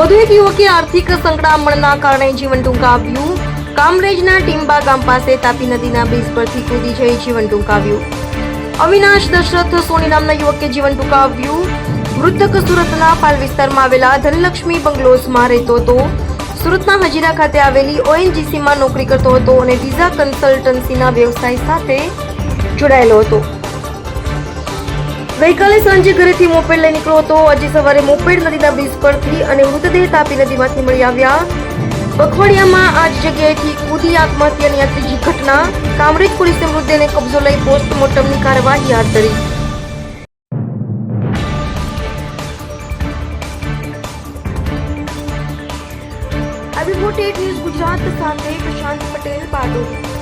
વધુ એક યુવકે આર્થિક સંકળામણના કારણે જીવન ટૂંકાવ્યું. કામરેજના ટીંબા ગામ પાસે તાપી નદીના બ્રિજ પરથી કૂદી જઈ જીવન ટૂંકાવ્યું. અવિનાશ દશરથ સોની નામના યુવકે જીવન ટૂંકાવ્યું. મૃતક સુરતના પાલ વિસ્તારમાં આવેલા ધનલક્ષ્મી બંગલોઝમાં રહેતો હતો. સુરતના હજીરા ખાતે આવેલી ONGCમાં નોકરી કરતો હતો અને વિઝા કન્સલ્ટન્સીના વ્યવસાય સાથે જોડાયેલો હતો. ગઈકાલે સાંજે ઘરેથી મોપેડ લઈ નીકળ્યો હતો. આજે સવારે મોપેડ નદીના બ્રિજ પરથી અને મૃતદેહ તાપી નદીમાંથી મળી આવ્યા. પખવાડિયામાં આ જ જગ્યાએથી કૂદી આત્મહત્યાની આ ત્રીજી ઘટના. કામરેજ પોલીસે મૃતદેહને કબજો લઈ પોસ્ટમોર્ટમની કાર્યવાહી હાથ ધરી. રિપોર્ટેડ ન્યૂઝ ગુજરાત સાથે પ્રશાંત પટેલ, બારડોલી.